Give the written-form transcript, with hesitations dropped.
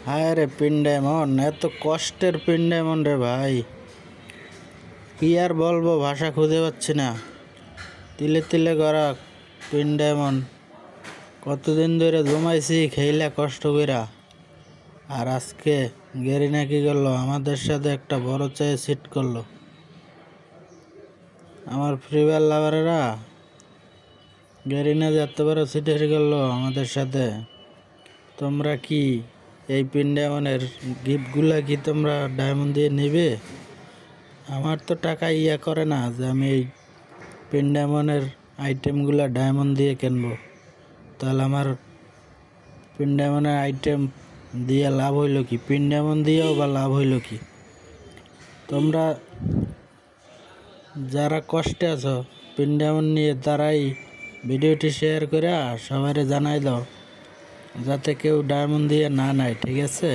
হায় রে পিন্ডেমন, এত কষ্টের পিন্ডেমন রে ভাই। কি আর বলবো, ভাষা খুঁজে পাচ্ছি না। তিলে তিলে গড়া পিন্ডেমন, কতদিন ধরে জমাইছি খেইলা কষ্ট কইরা। আর আজকে গেরিনা কি করলো, আমাদের সাথে একটা বড় চায়ে সিট করলো। আমার ফ্রিওয়ার লাভারেরা গেরিনা যে এত বড় সিট করলো আমাদের সাথে। তোমরা কি এই পিন্ডেমনের গিফটগুলা কি তোমরা ডায়মন্ড দিয়ে নেবে? আমার তো টাকা করে না যে আমি এই পিন্ডেমনের আইটেমগুলা ডায়মন্ড দিয়ে কিনবো। তাহলে আমার পিন্ডেমনের আইটেম দিয়ে লাভ হইল কি? পিন্ডেমন দিয়েও বা লাভ হইল কি? তোমরা যারা কষ্টে আছো পিন্ডেমন নিয়ে, তারাই ভিডিওটি শেয়ার করে সবাই জানাই দাও, যাতে কেউ ডায়মন্ড দিয়ে না নেয়, ঠিক আছে?